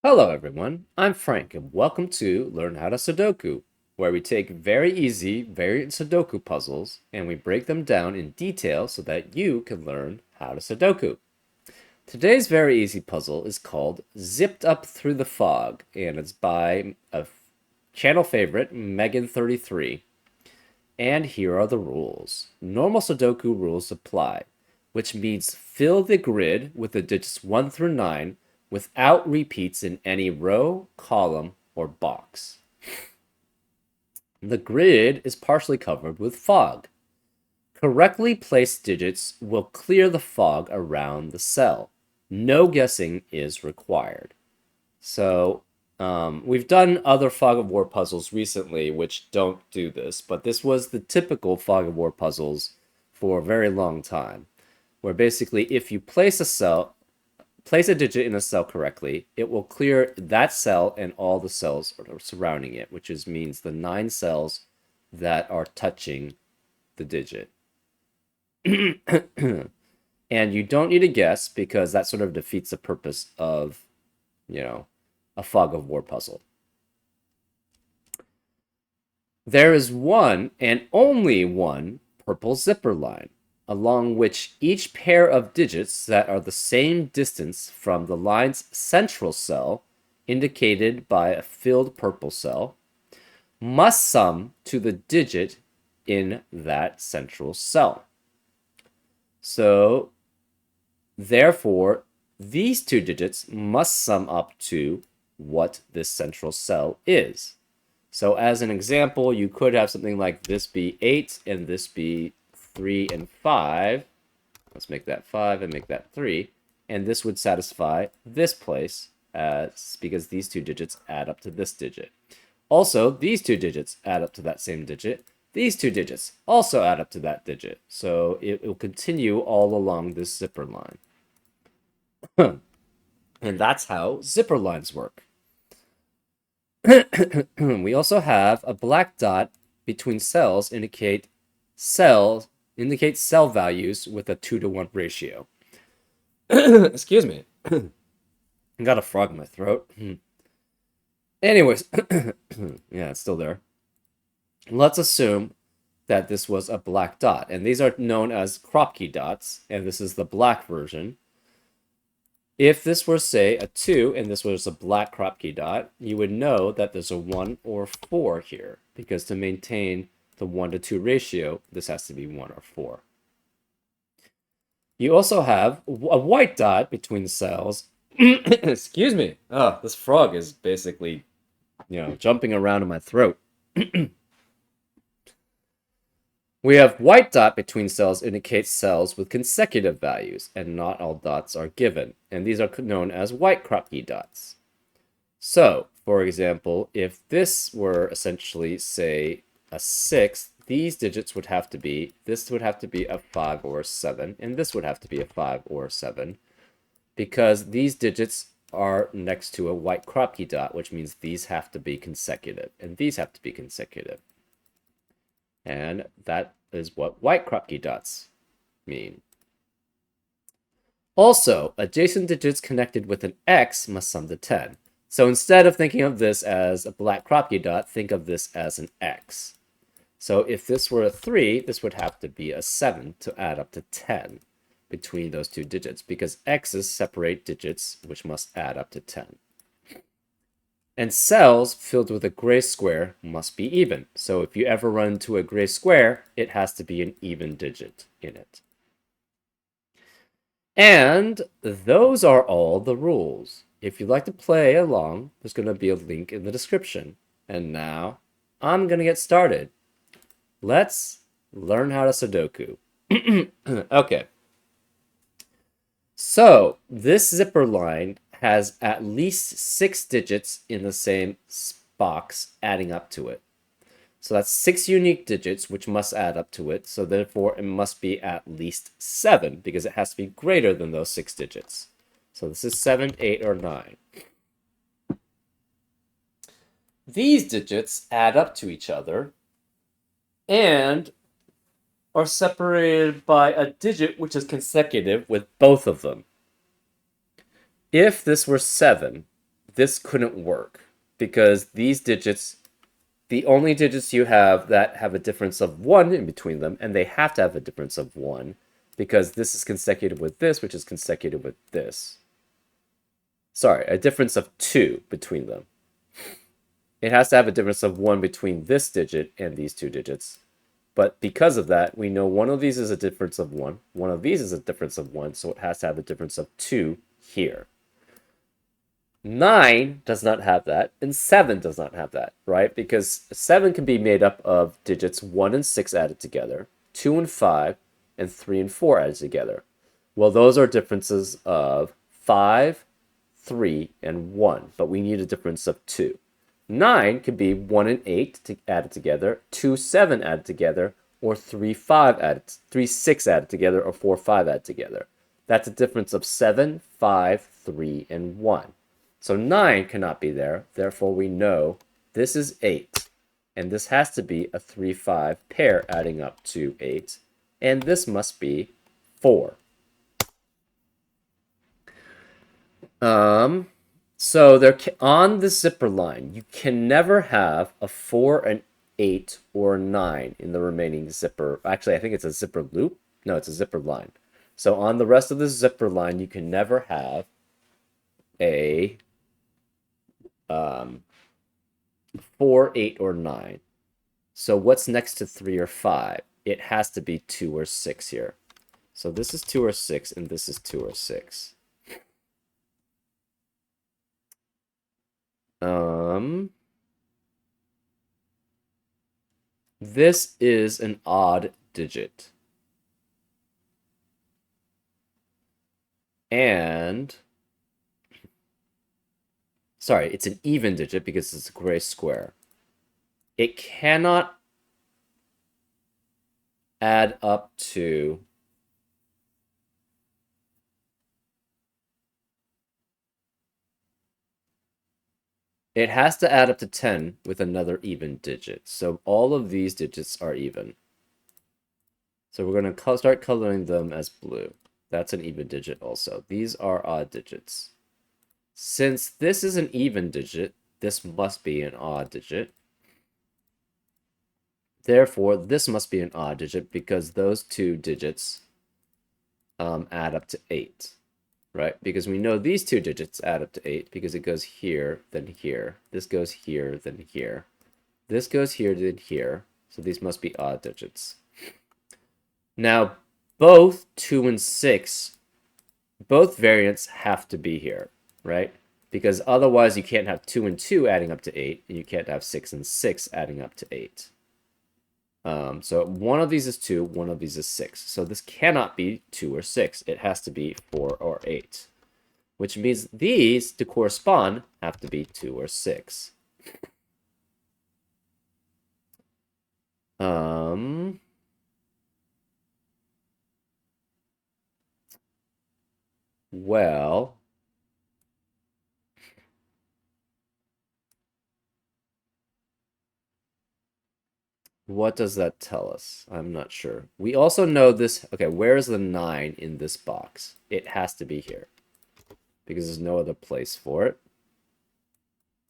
Hello everyone, I'm Frank and welcome to Learn How to Sudoku, where we take very easy variant Sudoku puzzles and we break them down in detail so that you can learn how to Sudoku. Today's very easy puzzle is called Zipped Up Through the Fog and it's by a channel favorite, Megan33. And here are the rules. Normal Sudoku rules apply, which means fill the grid with the digits 1 through 9 without repeats in any row, column, or box. The grid is partially covered with fog. Correctly placed digits will clear the fog around the cell. No guessing is required. So we've done other Fog of War puzzles recently which don't do this, but this was the typical Fog of War puzzles for a very long time, where basically if you place a digit in a cell correctly, it will clear that cell and all the cells surrounding it, which means the 9 cells that are touching the digit. And you don't need to guess because that sort of defeats the purpose of, a Fog of War puzzle. There is one and only one purple zipper line, along which each pair of digits that are the same distance from the line's central cell, indicated by a filled purple cell, must sum to the digit in that central cell. So, therefore, these two digits must sum up to what this central cell is. So as an example, you could have something like this be 8 and this be 3 and 5. Let's make that 5 and make that 3. And this would satisfy this place because these two digits add up to this digit. Also, these two digits add up to that same digit. These two digits also add up to that digit. So it will continue all along this zipper line. And that's how zipper lines work. We also have a black dot between cells indicate cell values with a 2-to-1 ratio. Excuse me. I got a frog in my throat. Anyways, yeah, it's still there. Let's assume that this was a black dot, and these are known as Kropke dots, and this is the black version. If this were, say, a 2 and this was a black Kropke dot, you would know that there's a 1 or 4 here, because to maintain the 1-to-2 ratio, this has to be 1 or 4. You also have a white dot between the cells. Excuse me. Oh, this frog is basically, jumping around in my throat. We have white dot between cells indicates cells with consecutive values, and not all dots are given, and these are known as white Kropke dots. So, for example, if this were essentially, say, a 6, these digits would have to be, this would have to be a 5 or a 7, and this would have to be a 5 or a 7, because these digits are next to a white Kropke dot, which means these have to be consecutive, and these have to be consecutive. And that is what white Kropke dots mean. Also, adjacent digits connected with an X must sum to 10. So instead of thinking of this as a black Kropke dot, think of this as an X. So if this were a 3, this would have to be a 7 to add up to 10 between those two digits, because X's separate digits which must add up to 10. And cells filled with a gray square must be even. So if you ever run into a gray square, it has to be an even digit in it. And those are all the rules. If you'd like to play along, there's going to be a link in the description. And now, I'm going to get started. Let's learn how to Sudoku. Okay. So, this zipper line has at least 6 digits in the same box adding up to it. So that's 6 unique digits which must add up to it. So therefore it must be at least 7 because it has to be greater than those 6 digits. So this is 7, 8, or 9. These digits add up to each other and are separated by a digit which is consecutive with both of them. If this were 7, this couldn't work because these digits, the only digits you have that have a difference of 1 in between them, and they have to have a difference of 1 because this is consecutive with this, which is consecutive with this. Sorry, a difference of 2 between them. It has to have a difference of 1 between this digit and these two digits. But because of that, we know one of these is a difference of 1. One of these is a difference of 1, so it has to have a difference of 2 here. 9 does not have that, and 7 does not have that, right? Because 7 can be made up of digits 1 and 6 added together, 2 and 5, and 3 and 4 added together. Well, those are differences of 5, 3, and 1, but we need a difference of 2. 9 could be 1 and 8 added together, 2, 7 added together, or 3, 5 added, 3, 6 added together, or 4, 5 added together. That's a difference of 7, 5, 3, and 1. So 9 cannot be there, therefore we know this is 8. And this has to be a 3, 5 pair adding up to 8. And this must be 4. So there on the zipper line, you can never have a 4, an 8, or a 9 in the remaining zipper. Actually, I think it's a zipper loop. No, it's a zipper line. So on the rest of the zipper line, you can never have a 4, 8, or 9. So what's next to 3 or 5? It has to be 2 or 6 here. So this is 2 or 6, and this is 2 or 6. This is an odd digit. And sorry, it's an even digit because it's a gray square. It cannot add up to it has to add up to 10 with another even digit. So all of these digits are even. So we're going to start coloring them as blue. That's an even digit also. These are odd digits. Since this is an even digit, this must be an odd digit. Therefore, this must be an odd digit because those two digits add up to 8, right? Because we know these two digits add up to 8 because it goes here, then here. This goes here, then here. This goes here, then here. So these must be odd digits. Now, both 2 and 6, both variants have to be here, right? Because otherwise you can't have 2 and 2 adding up to 8, and you can't have 6 and 6 adding up to 8. So one of these is 2, one of these is 6. So this cannot be 2 or 6. It has to be 4 or 8. Which means these, to correspond, have to be 2 or 6. Well, what does that tell us? I'm not sure. We also know this. Okay, where is the 9 in this box? It has to be here because there's no other place for it.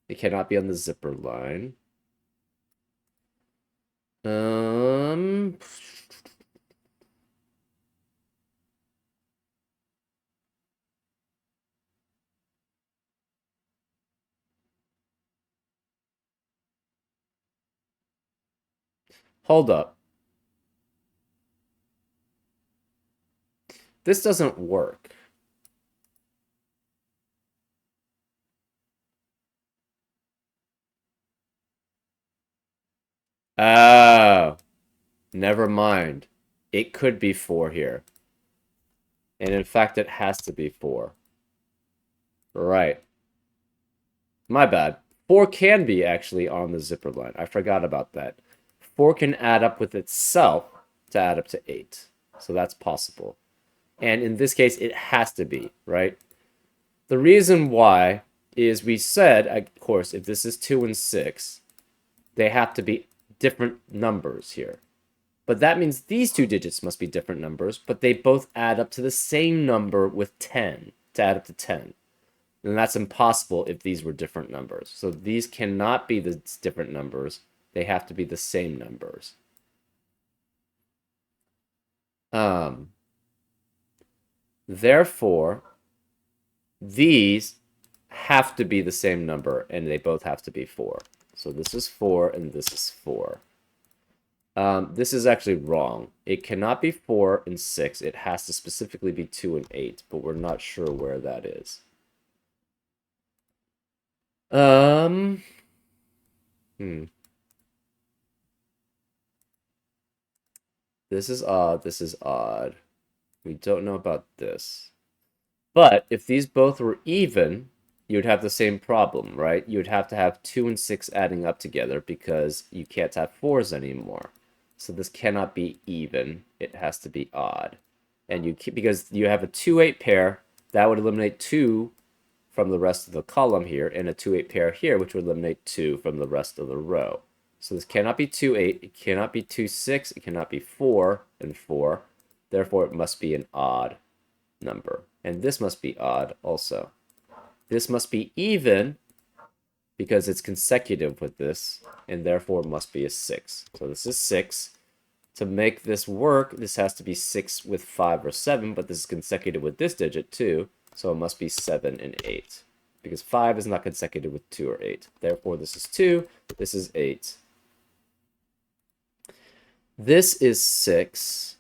It cannot be on the zipper line. Hold up. This doesn't work. Oh, never mind. It could be 4 here. And in fact, it has to be 4. Right. My bad. 4 can be actually on the zipper line. I forgot about that. 4 can add up with itself to add up to 8. So that's possible. And in this case, it has to be, right? The reason why is we said, of course, if this is 2 and 6, they have to be different numbers here. But that means these two digits must be different numbers, but they both add up to the same number with 10 to add up to 10. And that's impossible if these were different numbers. So these cannot be the different numbers. They have to be the same numbers. Um, Therefore, these have to be the same number, and they both have to be 4. So this is 4, and this is 4. This is actually wrong. It cannot be 4 and 6. It has to specifically be 2 and 8, but we're not sure where that is. Hmm. This is odd. This is odd. We don't know about this. But if these both were even, you'd have the same problem, right? You'd have to have 2 and 6 adding up together because you can't have 4s anymore. So this cannot be even. It has to be odd. And because you have a 2-8 pair, that would eliminate 2 from the rest of the column here, and a 2-8 pair here, which would eliminate 2 from the rest of the row. So this cannot be 2-8, it cannot be 2-6, it cannot be 4 and 4. Therefore, it must be an odd number. And this must be odd also. This must be even because it's consecutive with this, and therefore it must be a 6. So this is 6. To make this work, this has to be 6 with 5 or 7, but this is consecutive with this digit too, so it must be 7 and 8. Because 5 is not consecutive with 2 or 8. Therefore, this is 2, this is 8. This is 6.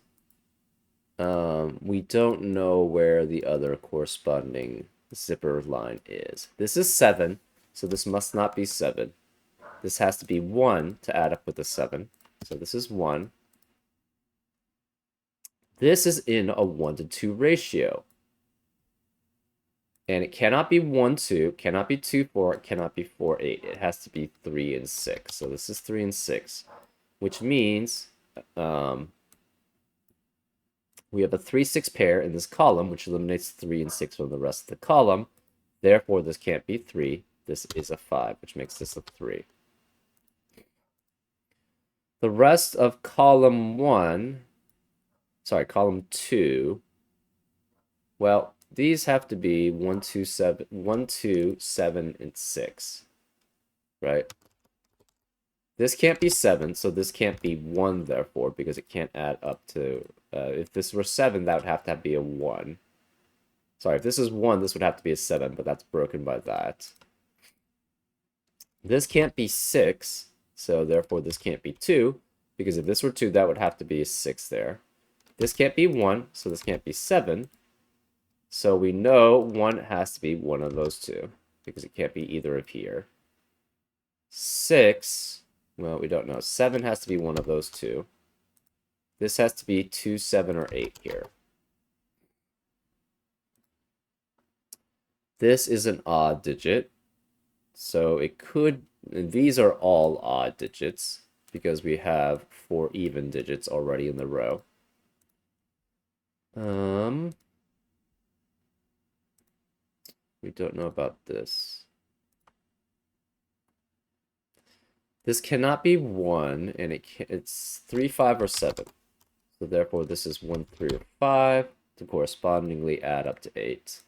We don't know where the other corresponding zipper line is. This is 7, so this must not be 7. This has to be 1 to add up with the 7. So this is 1. This is in a 1 to 2 ratio. And it cannot be 1, 2, cannot be 2, 4, it cannot be 4, 8. It has to be 3 and 6. So this is 3 and 6, which means we have a 3, 6 pair in this column, which eliminates 3 and 6 from the rest of the column. Therefore, this can't be 3. This is a 5, which makes this a 3. The rest of column 2, well, these have to be 1, 2, 7, 1, 2, 7, and 6, right? This can't be 7, so this can't be 1, therefore, because it can't add up to... if this were 7, that would have to be a 1. Sorry, if this is 1, this would have to be a 7, but that's broken by that. This can't be 6, so therefore this can't be 2, because if this were 2, that would have to be a 6 there. This can't be 1, so this can't be 7. So we know 1 has to be one of those two, because it can't be either of here. 6, well, we don't know. 7 has to be one of those two. This has to be 2, 7, or 8 here. This is an odd digit, so it could... And these are all odd digits, because we have 4 even digits already in the row. We don't know about this. This cannot be 1, and it's 3, 5, or 7. So therefore, this is 1, 3, or 5 to correspondingly add up to 8.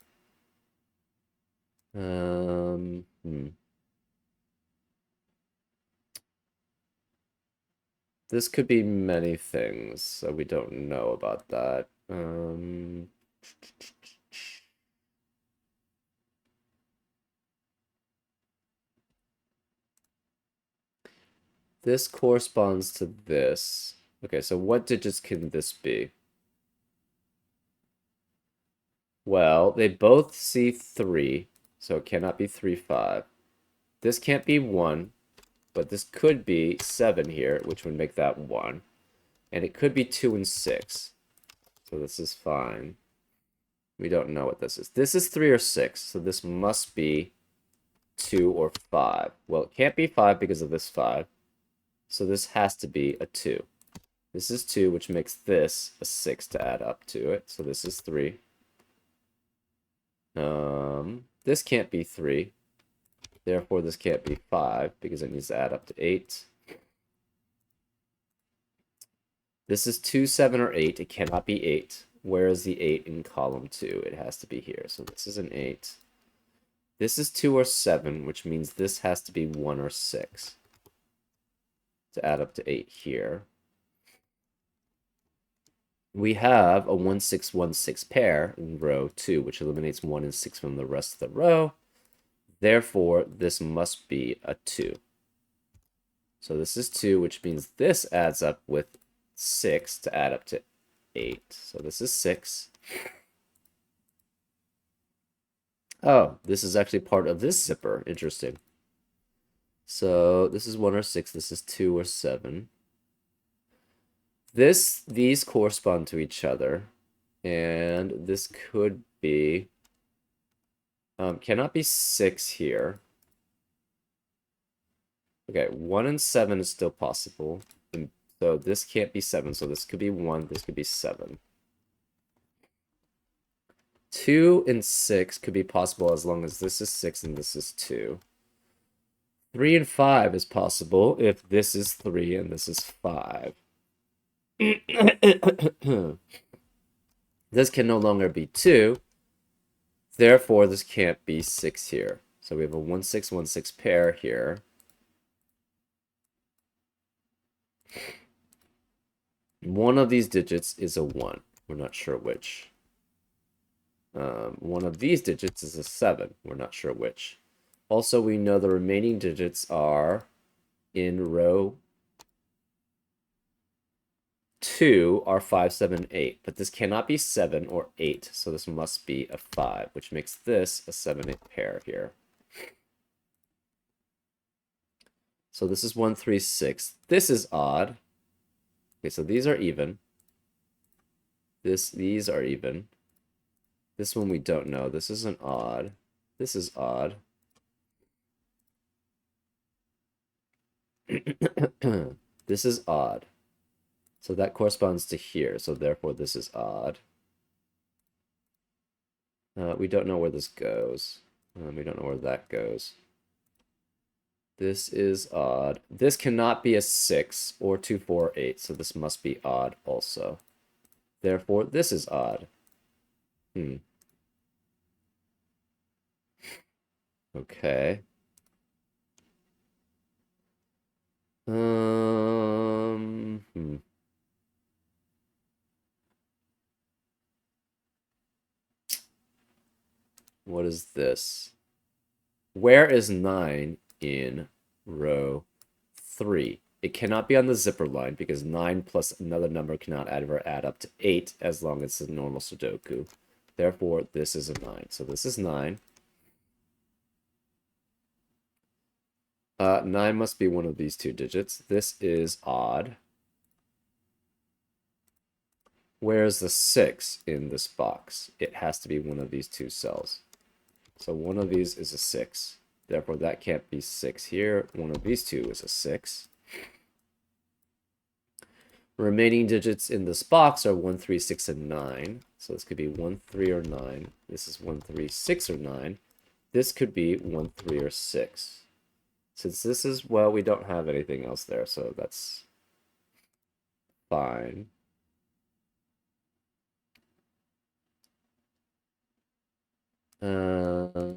This could be many things, so we don't know about that. This corresponds to this. Okay, so what digits can this be? Well, they both see 3, so it cannot be 3, 5. This can't be 1, but this could be 7 here, which would make that 1. And it could be 2 and 6. So this is fine. We don't know what this is. This is 3 or 6, so this must be 2 or 5. Well, it can't be 5 because of this 5. So this has to be a 2. This is 2, which makes this a 6 to add up to it. So this is 3. This can't be 3. Therefore, this can't be 5 because it needs to add up to 8. This is 2, 7, or 8. It cannot be 8. Where is the 8 in column 2? It has to be here. So this is an 8. This is 2 or 7, which means this has to be 1 or 6 to add up to 8 here. We have a 1, 6, 1, 6 pair in row 2, which eliminates 1 and 6 from the rest of the row. Therefore, this must be a 2. So this is 2, which means this adds up with 6 to add up to 8. So this is 6. Oh, this is actually part of this zipper. Interesting. So this is 1 or 6. This is 2 or 7. These correspond to each other. And this could be... cannot be 6 here. Okay, 1 and 7 is still possible. And so this can't be 7. So this could be 1. This could be 7. 2 and 6 could be possible as long as this is 6 and this is 2. 3 and 5 is possible if this is 3 and this is 5. This can no longer be 2. Therefore, this can't be 6 here. So we have a 1, 6, 1, 6 pair here. One of these digits is a 1. We're not sure which. One of these digits is a 7. We're not sure which. Also, we know the remaining digits are in row 2 are 5, 7, 8. But this cannot be 7 or 8. So this must be a 5, which makes this a 7, 8 pair here. So this is 1, 3, 6. This is odd. Okay, so these are even. These are even. This one we don't know. This isn't odd. This is odd. This is odd. So that corresponds to here. So therefore this is odd. We don't know where this goes. We don't know where that goes. This is odd. This cannot be a 6 or 2, 4, 8. So this must be odd also. Therefore this is odd. Okay. What is this? Where is 9 in row 3? It cannot be on the zipper line because 9 plus another number cannot ever add up to 8 as long as it's a normal Sudoku. Therefore, this is a 9. So this is 9. 9 must be one of these two digits. This is odd. Where is the 6 in this box? It has to be one of these two cells. So one of these is a 6. Therefore, that can't be 6 here. One of these two is a 6. Remaining digits in this box are 1, 3, 6, and 9. So this could be 1, 3, or 9. This is 1, 3, 6, or 9. This could be 1, 3, or 6. Since this is, well, we don't have anything else there, so that's fine. The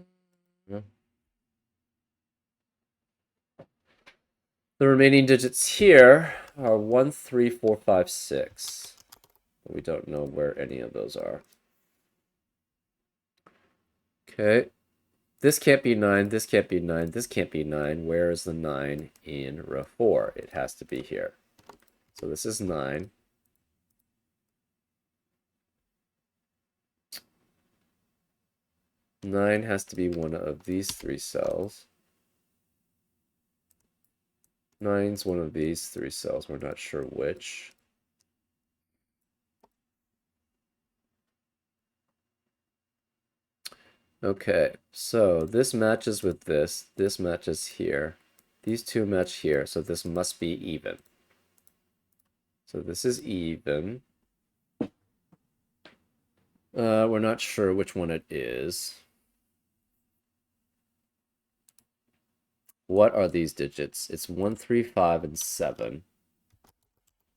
remaining digits here are 1, 3, 4, 5, 6. We don't know where any of those are. Okay. This can't be 9, this can't be 9, this can't be 9. Where is the 9 in row 4? It has to be here. So this is 9. Nine has to be one of these three cells. 9's one of these three cells. We're not sure which. Okay, so this matches with this. This matches here. These two match here, so this must be even. So this is even. We're not sure which one it is. What are these digits? It's 1, 3, 5, and 7.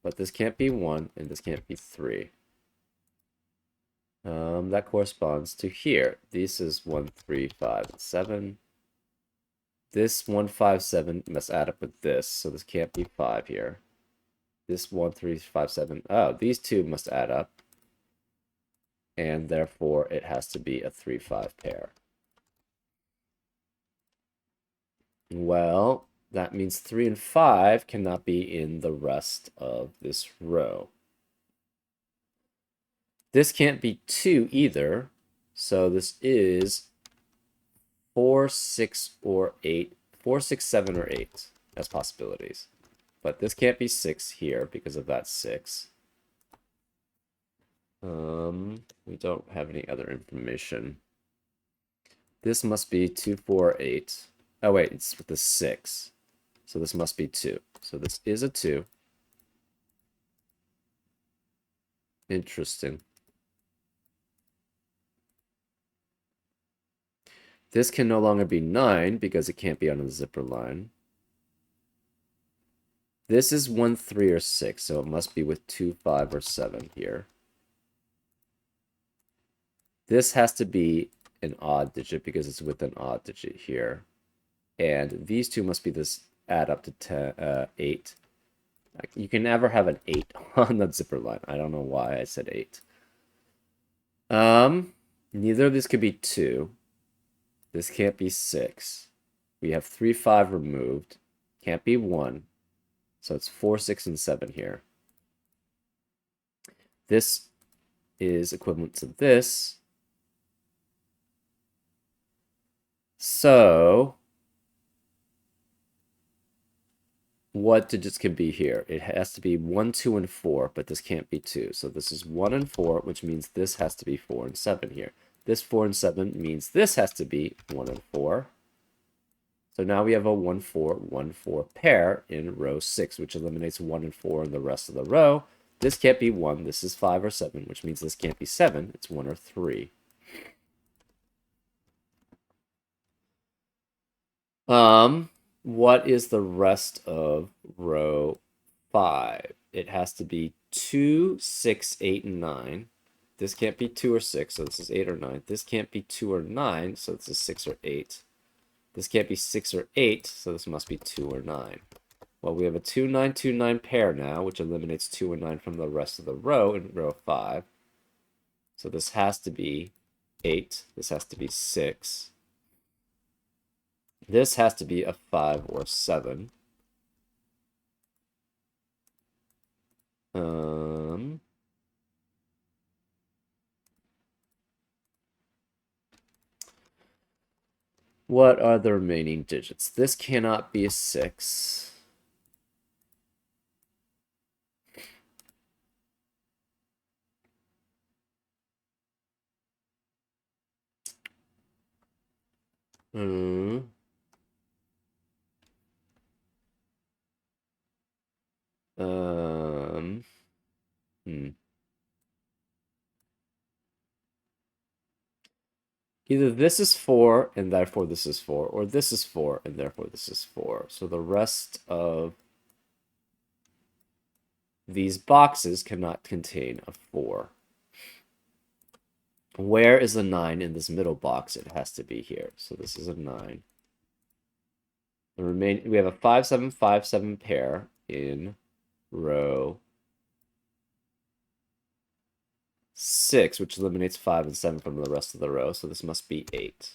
But this can't be 1, and this can't be 3. That corresponds to here. This is 1, 3, 5, and 7. This 1, 5, 7 must add up with this, so this can't be 5 here. This 1, 3, 5, 7. Oh, these two must add up. And therefore, it has to be a 3, 5 pair. Well, that means 3 and 5 cannot be in the rest of this row. This can't be 2 either, so this is 4, 6, or 8. 4, 6, 7, or 8 as possibilities. But this can't be 6 here because of that 6. We don't have any other information. This must be 2, 4, 8. Oh, wait, it's with the 6. So this must be 2. So this is a 2. Interesting. This can no longer be 9 because it can't be on the zipper line. This is 1, 3, or 6, so it must be with 2, 5, or 7 here. This has to be an odd digit because it's with an odd digit here. And these two must be this add up to 10, 8. You can never have an 8 on the zipper line. I don't know why I said 8. Neither of these could be 2. This can't be 6. We have 3, 5 removed. Can't be 1. So it's 4, 6, and 7 here. This is equivalent to this. So what digits can be here? It has to be 1, 2, and 4, but this can't be 2. So this is 1 and 4, which means this has to be 4 and 7 here. This 4 and 7 means this has to be 1 and 4. So now we have a 1, 4, 1, 4 pair in row 6, which eliminates 1 and 4 in the rest of the row. This can't be 1. This is 5 or 7, which means this can't be 7. It's 1 or 3. What is the rest of row 5? It has to be 2, 6, 8, and 9. This can't be 2 or 6, so this is 8 or 9. This can't be 2 or 9, so this is 6 or 8. This can't be 6 or 8, so this must be 2 or 9. Well, we have a 2, 9, 2, 9 pair now, which eliminates 2 and 9 from the rest of the row in row 5. So this has to be 8. This has to be 6. This has to be a 5 or 7. What are the remaining digits? This cannot be a 6. Hmm. Either this is 4 and therefore this is 4, or this is 4 and therefore this is 4. So the rest of these boxes cannot contain a 4. Where is the 9 in this middle box? It has to be here. So this is a 9. We have a 5, 7, 5, 7 pair in row 6, which eliminates 5 and 7 from the rest of the row. So this must be 8.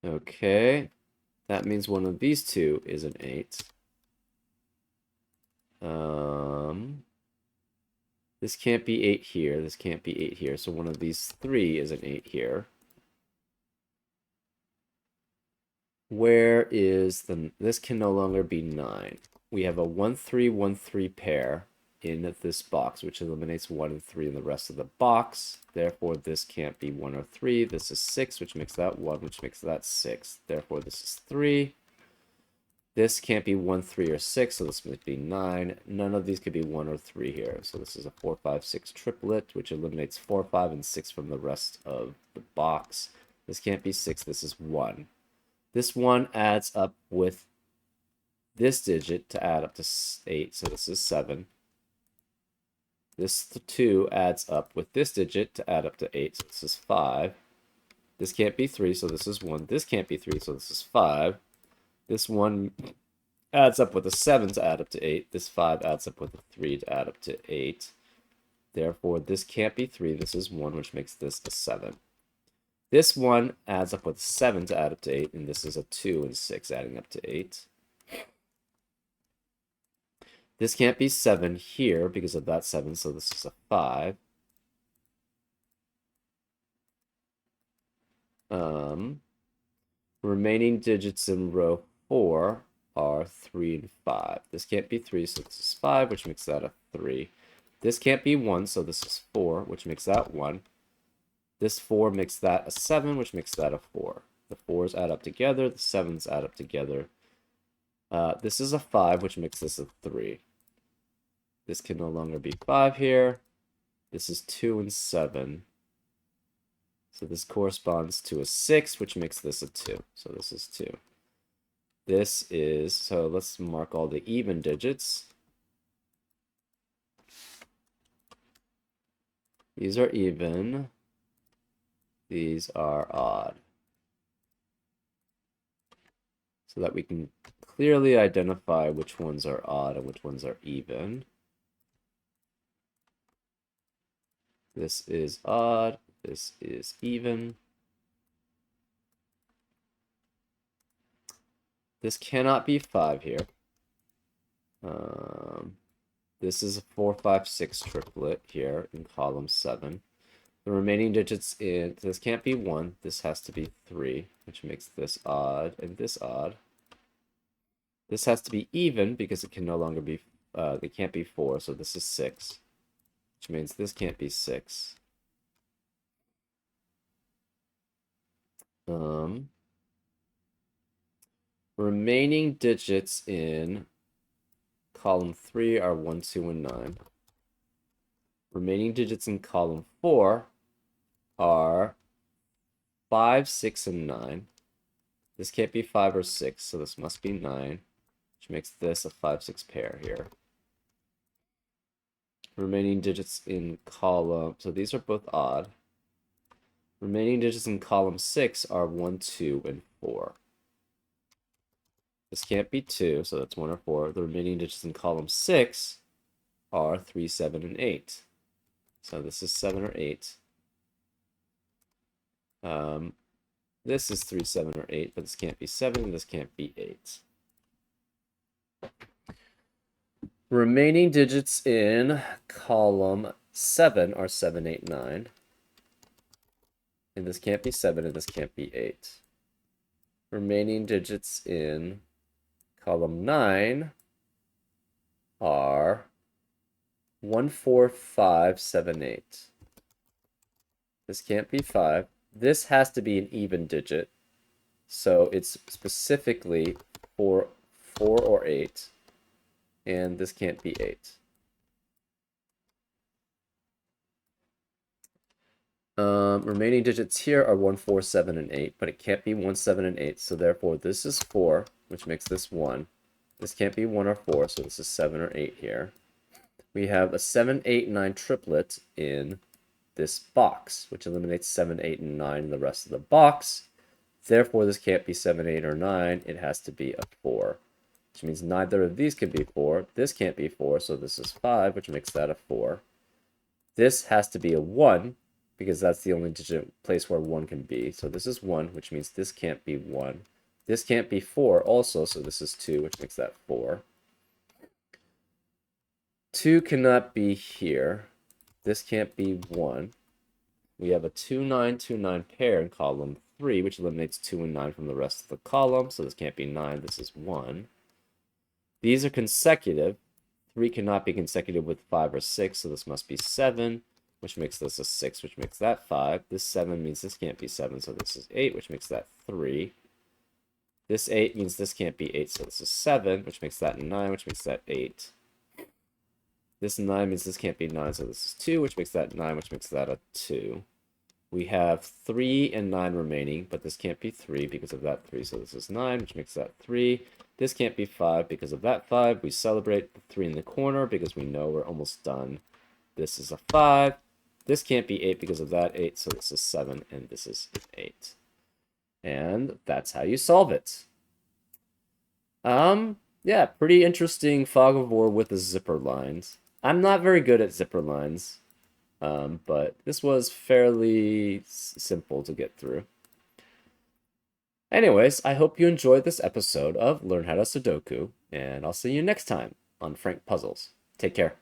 Okay. That means one of these two is an 8. This can't be 8 here. This can't be 8 here. So one of these 3 is an 8 here. Where is the... This can no longer be 9. We have a 1, 3, 1, 3 pair in this box, which eliminates 1 and 3 in the rest of the box. Therefore, this can't be 1 or 3. This is 6, which makes that 1, which makes that 6. Therefore, this is 3. This can't be 1, 3, or 6, so this must be 9. None of these could be 1 or 3 here. So this is a 4, 5, 6 triplet, which eliminates 4, 5, and 6 from the rest of the box. This can't be 6. This is 1. This 1 adds up with this digit to add up to 8, so this is 7. This 2 adds up with this digit to add up to 8, so this is 5. This can't be 3, so this is 1. This can't be 3, so this is 5. This 1 adds up with a 7 to add up to 8. This 5 adds up with a 3 to add up to 8. Therefore, this can't be 3. This is 1, which makes this a 7. This 1 adds up with 7 to add up to 8, and this is a 2 and 6 adding up to 8. This can't be 7 here because of that 7, so this is a 5. Remaining digits in row 4 are 3 and 5. This can't be 3, so this is 5, which makes that a 3. This can't be 1, so this is 4, which makes that 1. This 4 makes that a 7, which makes that a 4. The 4s add up together, the 7s add up together. This is a 5, which makes this a 3. This can no longer be 5 here. This is 2 and 7. So this corresponds to a 6, which makes this a 2. So this is 2. This is, so let's mark all the even digits. These are even. These are odd. So that we can clearly identify which ones are odd and which ones are even. This is odd. This is even. This cannot be 5 here. This is a 4, 5, 6 triplet here in column 7. The remaining digits in this can't be 1. This has to be 3, which makes this odd and this odd. This has to be even because it can no longer be, it can't be 4, so this is 6, which means this can't be 6. Remaining digits in column 3 are 1, 2, and 9. Remaining digits in column 4 are 5, 6, and 9. This can't be 5 or 6, so this must be 9, which makes this a 5, 6 pair here. Remaining digits in column, so these are both odd. Remaining digits in column 6 are 1, 2, and 4. This can't be 2, so that's 1 or 4. The remaining digits in column 6 are 3, 7, and 8. So this is 7 or 8. This is 3, 7, or 8, but this can't be 7, and this can't be 8. Remaining digits in column 7 are 7, 8, 9. And this can't be 7, and this can't be 8. Remaining digits in column 9 are 1, 4, 5, 7, 8. This can't be 5. This has to be an even digit. So it's specifically 4 or 8. And this can't be 8. Remaining digits here are 1, 4, 7, and 8, but it can't be 1, 7, and 8. So therefore, this is 4, which makes this 1. This can't be 1 or 4, so this is 7 or 8 here. We have a 7, 8, 9 triplet in this box, which eliminates 7, 8, and 9 in the rest of the box. Therefore, this can't be 7, 8, or 9. It has to be a 4, which means neither of these can be 4. This can't be 4, so this is 5, which makes that a 4. This has to be a 1, because that's the only place where 1 can be. So this is 1, which means this can't be 1. This can't be 4 also, so this is 2, which makes that 4. 2 cannot be here. This can't be 1. We have a 2, 9, 2, 9 pair in column 3, which eliminates 2 and 9 from the rest of the column, so this can't be 9, this is 1. These are consecutive. 3 cannot be consecutive with 5 or 6, so this must be 7, which makes this a 6, which makes that 5. This 7 means this can't be 7, so this is 8, which makes that 3. This 8 means this can't be 8, so this is 7, which makes that 9, which makes that 8. This 9 means this can't be 9, so this is 2, which makes that 9, which makes that a 2. We have 3 and 9 remaining, but this can't be 3 because of that 3, so this is 9, which makes that 3. This can't be 5 because of that 5. We celebrate the 3 in the corner because we know we're almost done. This is a 5. This can't be 8 because of that 8, so this is 7, and this is 8. And that's how you solve it. Yeah, pretty interesting fog of war with the zipper lines. I'm not very good at zipper lines, but this was fairly simple to get through. Anyways, I hope you enjoyed this episode of Learn How to Sudoku, and I'll see you next time on Frank Puzzles. Take care.